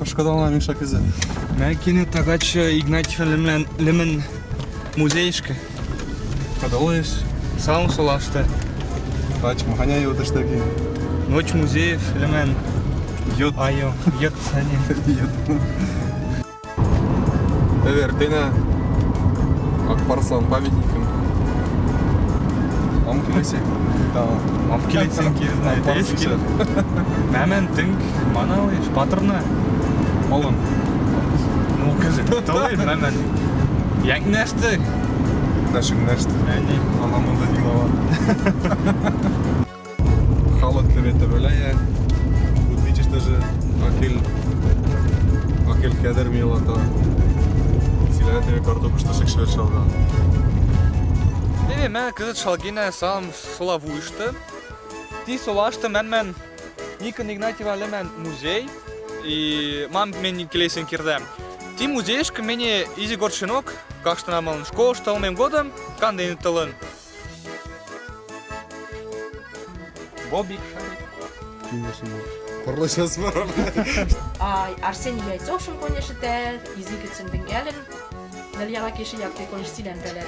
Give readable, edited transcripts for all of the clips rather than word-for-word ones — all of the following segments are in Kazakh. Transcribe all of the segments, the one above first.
Кашкадална Миша кызы. Мен кені тағач Игнатьев лімен музейшкі. Кадалыш. Сам солашты. Тач маханя йодыштаки. Ночь музеев лімен. Йод. Айо, йод сәне. Йод. Тәвертене Акбарсан памятником. Ам келесе. Мам келетсен керізін айтайыз. Мәмен тінк, мана ойш, батырна. Малын. Ну, кізі, толай мәмен. Янг нәшті. Нашим нәшті. Әне. Анамында дилава. Халык төбетті бөләйе. Тут видишь даже акел кедер милата. Силәтіне картоп ұшташық швершалға. Дене, мен кізі шалгіне сам сола вуйшты. Ти солашты мен Никон Игнатьева лімен музей. И мам мен келесен керді. Ти музейшкі мене изи горшинок, как что намалын школ шталмем годом, кандайны тылын. Бобик, шарик. Конечно. Корлы сейчас мара. Арсений Яйцовшин, конечно, те, языкицын дengelen. Нельяла кеші яқты конеш силен бәлер.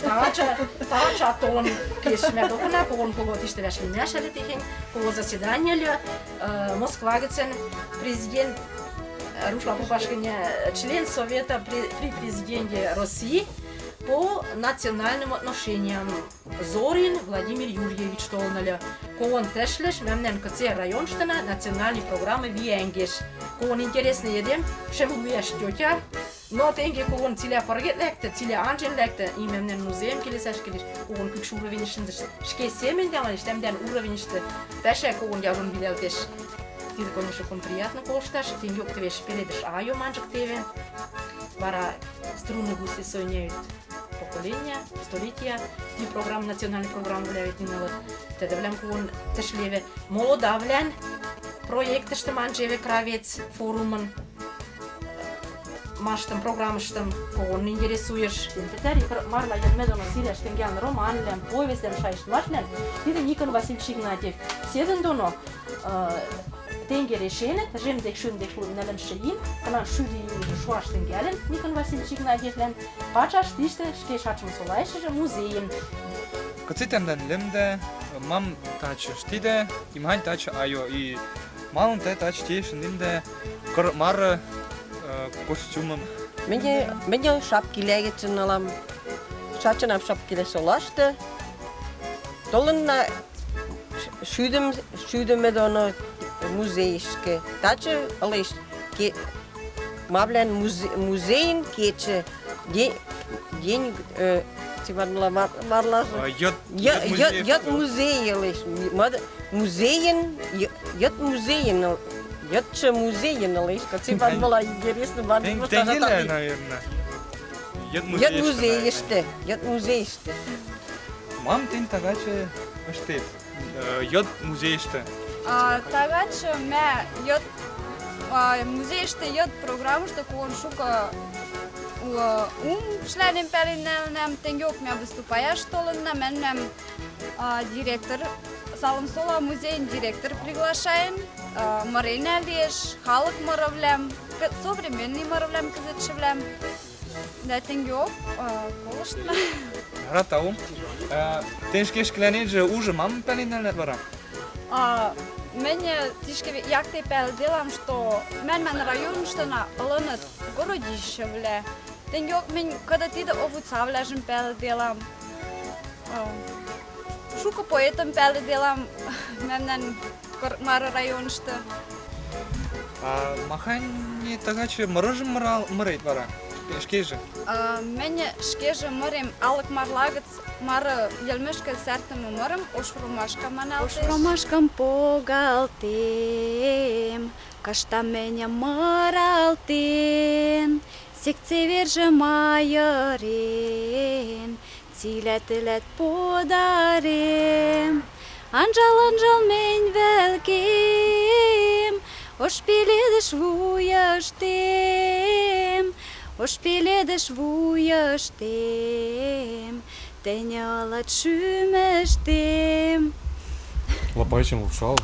Тарача толын кешіме доқына, погон погот ішті вәшкін мәшәлі текен, пого заседаниялі, Москва гыцен президент Рушла Пупашкине, член Совета при президенте России по национальным отношениям Зорин Владимир Юрьевич Толналя. Коон тешлеш, мемнен КЦ районштана национальной программы Виенгеш. Коон интересный едем, чем уешь тетя. Но тенге коон тиля паргет лекте, тиля анжен лекте, и мемнен музеем келесеш келеш. Коон күкш уровенешінде шке семен демалеш, темден уровенешті. Пеше коон яжон билелтеш. Ти, конечно, приятно кошташ, тенге октевеш пеледеш айо манжик теве. Вара струны гуси соняют поколения, столетия. Ти программ, национальный программ влияет минало. Тогда влям коон тешлеве. Молодавлян проекты, что манжеве кравец форуман. Маштам программаштам коон интересуешь. Тетери марла ядмедона силеш тенген романлем, повестям шайшлашлем. Ти Никон Васильевич Игнатьев. Седен доно тенге решение, тажем декшун налем шеин, канал шуди шуаштен гелен, Никон Васильевич Игнатьевлен, пачаш тиште шке шачм солайше музеем. Кацитемден лимде, мам тачы штиде, имхань тачы айо, и малын тачы тейшін лимде, мары костюмым. Мене шапкилеге цыналам, шачынам шапкиле солашты, толынна шудым доно музейшке. Тачы алыш ке мавлен музейн кече день тиванла марлаж. Йод музей алыш. Музейн йод музейн. Йодче музейн алыш. Тиванла интересно бар. Тенгеле, наверное. Йод музейште. Йод музейште. Мам тен тагачы штет. Йод музейште. Tagad mē jod muzejšte jod programu što kon šuka členim pelinelnem tenjok mē выступая штолынна мен директор салым сола музейн директор приглашаем Марина Леш халық мыравлям современный мыравлям кызытшывлям да tenjok колыштна Ратау. Теншкешклене же уже мам пеленелне бара. Мене тишке як тепер делам, что мен район, что на лынат городищевле. Теньок мен когда ти да овуцавляжем пел делам. Шука поэтом пел делам мен мар район что. Махань тагачы мырыжым мырайт бара. Шкеже. Мене шкеже мырем алык марлагыц мары елмешке сәртімі мырым ош ромашка маналтеш. Ош ромашкам погалтем, кашта мене мыралтен, секце верже майырен, тилет подарем. Анжал мен велкем, ош пеледеш вуяштем, ош пеледеш вуяштем, тене алат шумештем. Лапайчым лапшал.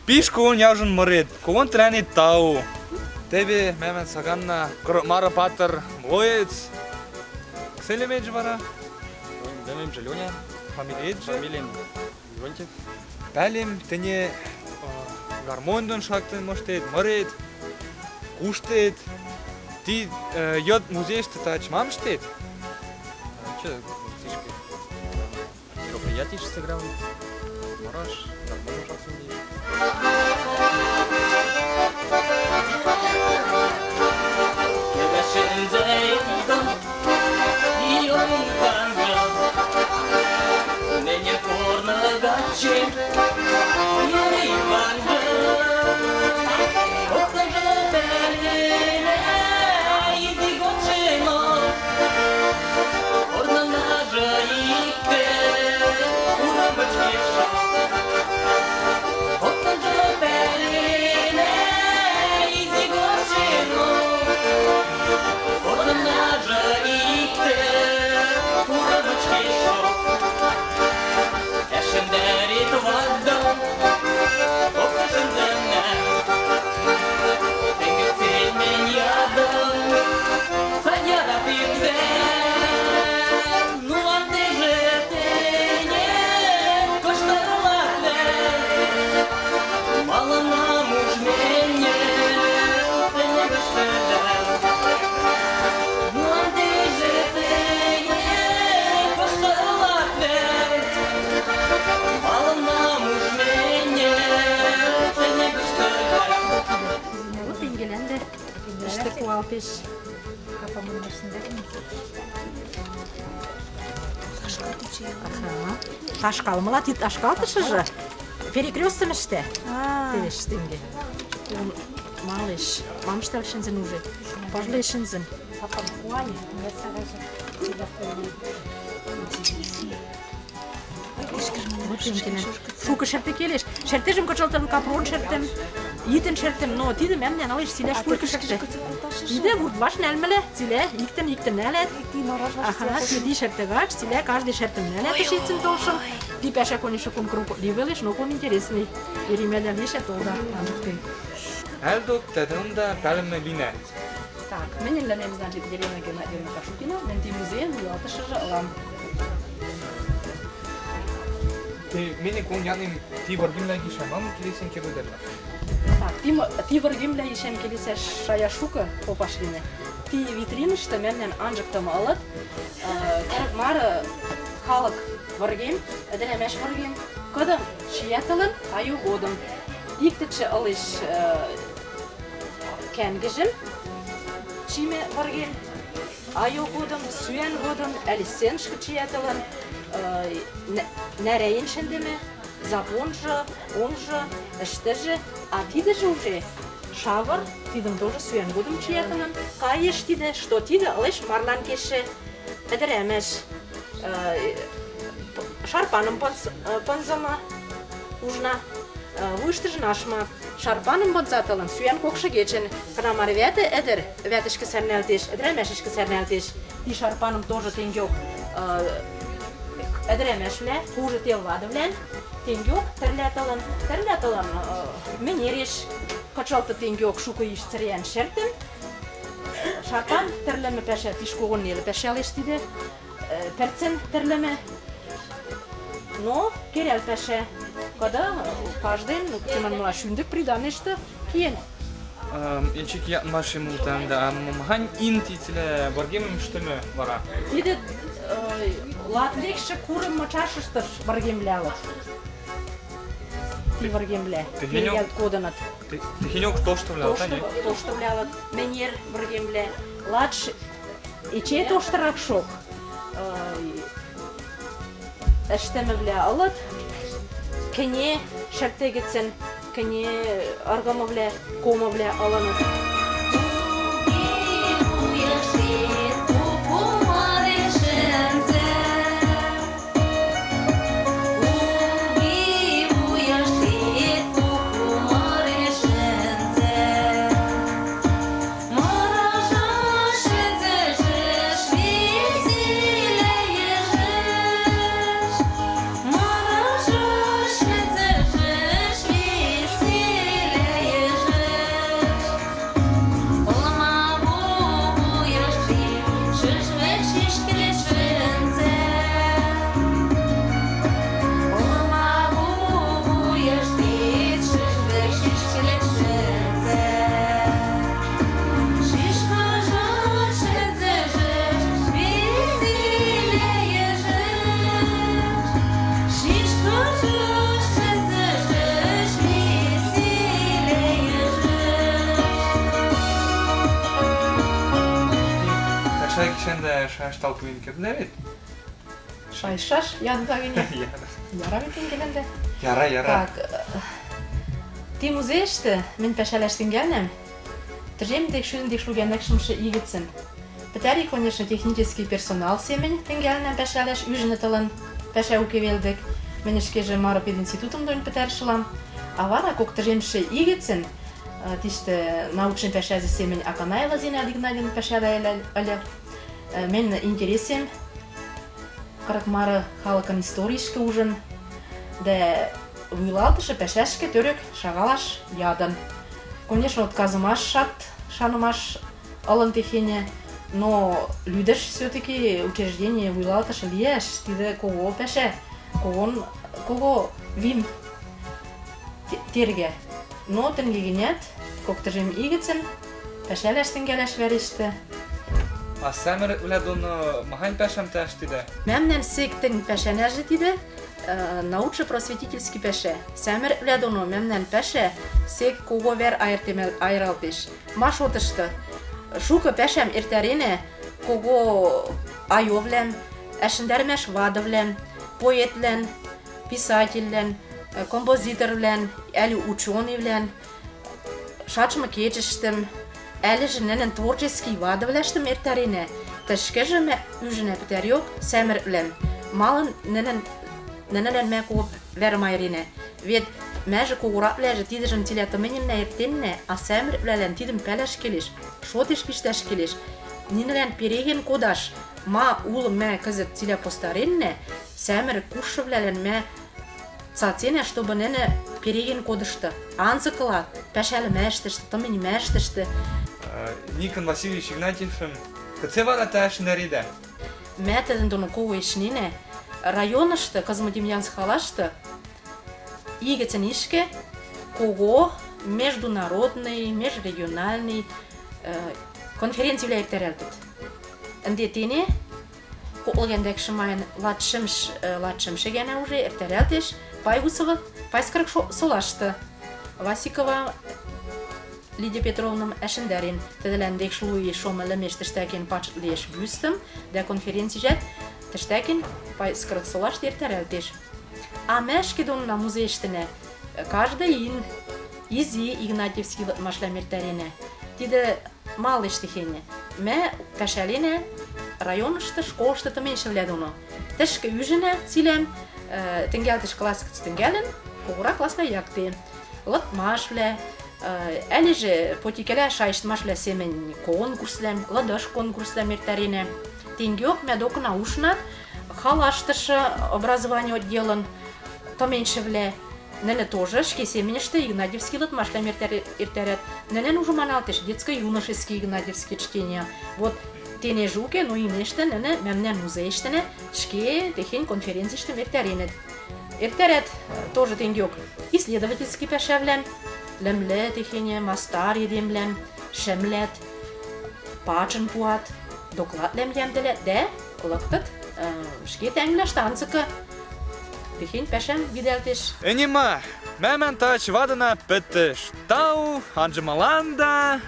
Пишкун яужын морит, кон трени тау. Тебе мемен саганна мара патер млоец. Кселемедж вара? Демем Леня, Фамилиедж? фамилиям Леонтьев. Пәлем тене гармондон шактын моштет, морит, куштет. Ти йод музейшты тач мамштет? Че, тишки? Мероприятий сыграл. Мараш, нормально шахтин. İşte kualpiş. Kafamın üstünde. Ташкал, молотит ташкал же. Перекрестом işte. Девиш деньги. Малыш, мамштал шинзен уже. Пожалуй шинзен. Папа, Ваня, я Шука шерте келеш. Шертежим кочалтын капрон шертем. Итен шертем, но тиде мемнен алыш силеш шука шерте. Тиде вот ваш нелмеле, силе иктен нелет. Ага, тиде шертегач, силе каждый шертем нелет пишицин толшым. Ти пеше конечно кон круг ливелиш, но кон интересный. Перемедан више толда. Элдок тедунда пәлеме линет. Так, менен ленем значит деревня Геннадия Кашукина, менти музей, мулатышыжы алам. Мене кон яним ти варгимләги шамам килесен кебедерләр. Так, ти варгимлә ишен келесе шая шука попашлине. Ти витринышты менен анжыктым алып, керек мары халык варгим, эделемеш варгим, кодым шиятылын аю годым. Иктиче алыш кенгежим, чиме варгим, аю годым, суян годым, әлісен шкычиятылын, нәреин шендеме, запонжы, онжы, іштіжі, а тидежі уже шавар, тидым тоже суян годым чиятылын, кайыш тиде, что тиде алыш марлан кеші, эдіремеш, шарпаным панзама ужна, вуштыжы нашма, шарпаным панзатылын, суян кокшы geçen, крамар вәті әдір, вәтішкі сәрнәлтеш, эдіремешішкі сәрнәлтеш, ти шарпаным тоже тенгек, эдіремешлі, хуже телвады білән, тенгек тірләтылын, менереш, качалты тенгек шука еш цірян шертім, шарпан тірлімі пәші, тишкоғын елі пәшәлеш дейді, перцен тірлімі, но керел пәші, когда каждый, тиман мала шундык приданешті кейін. Инчик ятмаши мултанда, мхань интицілі варгимым штымы вара? Тиде латлекші курым мачашыштыр варгемлялы. Ти варгемле, перегелт кодынат. Тихенек тоштывлял, та не? Тоштывлялы, менер варгемле. Ладш, иче тоштырак шок. Эштемі біле алат. Кене шәртегетсен, кене аргамы біле, комы біле аланат. Maraş, Ekşende şaştal kuyun kirdevet. Шайшаш, янтагине. Яра битин келенде. Yara yara. Так, ти музейште мен пешелештин гелнем. Тržem декшун генекшмше игитсен. Петери, конечно, технический персонал семень тенгелнем пешелеш үжне тылын пеше укевелдик. Мен ишкеже мара пединститутум дойн петершилам. А вара кок тržемше игитсен, тиште научный пешезе семень Аканаева Зина Игнатьевна пешеле ыле. Мен интересем Карак мара халакан историйшке ужын, да вуйлалтышы пешешке төрөк шагалаш ядан. Конечно, отказымаш шанымаш алын техене, но лүдеш все-таки учреждение вуйлалтышы лиеш, тиде кого пеше, кого вим терге. Но тенгегенет, коктыжем игицен, пешелештен келеш вериште. А сәмір үләдуны махань пәшәм тәштиде. Мемнен сектен пешенежи тиде, научно-просветительский пеше. Сәмір үләдуны мемнен пеше, сек кого вер айрал пеш. Маш отышты. Шука пешем иртерине, кого айовлен, әшіндермеш вадовлен, поэтлен, писательлен, композиторлен, әлі ученыйлен, шачмы кечіштім, әлі жіннен творческий вадовлештім иртерине. Тәшкежі ме үжіне пітерек сәмір үлен. Малын ненелен ме кого вермайрине. Вет мәжі когурап ләжі тидіжін телетіменіне ертеніне, а сәмір үлелен тидім пәләш келеш, шотеш піштәш келеш. Нинелен переген кодаш, ма улы ме кызыт телепостаринне, сәмір кушы үлелен ме цацене, чтобы нене переген кодышты. Анзыкыла пәшәлі мәштішті, тымын мәштішті. Никон Васильевич Игнатьевшым, кыце вара тәшіндәриде? Мәтәдін доны кого ешнине, районышты, Козмодемьянск халашты, игецен ишке, кого международный, межрегиональный конференция үләйіктерелдіт. Әнде тене, коқылгендек шымайын латшымшы гәне уже әртерелдеш, Пайгусова, Пайскарық солашты. Васикова Лидия Петровным әшіндәрін тәділәндек шылуы шомылы мештіштәкен пачылеш бюстым, дә конференция Тештекин Пайскарық солашты әртерелдеш. А мәшке донна музейштіне каждый ин изи Игнатьевский машләмертеріне. Тиде мал іштіхене. Мә пәшәлене районышты, школышты тыменшілі доны. Тәшкі үжіне силем, тенгелтіш классикцы тенгелін, куғыра класна якты. Лыт машлә, әлі же потекелі шайшт машлә семен конкурсләм, ладыш конкурсләмертеріне. Тенгек мәдок наушнат, халаштышы образование отделан, томеншевле. Нене тоже шке семенешті Игнатьевский лытмашлам иртерет. Нене ужуманалтыш детско-юношеский Игнатьевский чтение. Вот тене жуке, но имешті нене мемнен музейштіне шке техен конференцияштым иртеренет. Иртерет тоже тенгек исследовательский пешевлен, лемле техене мастар едемлен, шемлет, пачын пуат, доклад лем емделет, де лыктыт шке тәңләшті анцықы. Техен пәшәм виделтеш. Энима, мәмен тач вадына піттіш. Тау, анжымаланда.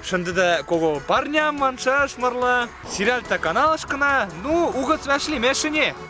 Шындыда кого парням маншаш марлы. Сериалта каналышкына, ну, угыц вәшли мешіне.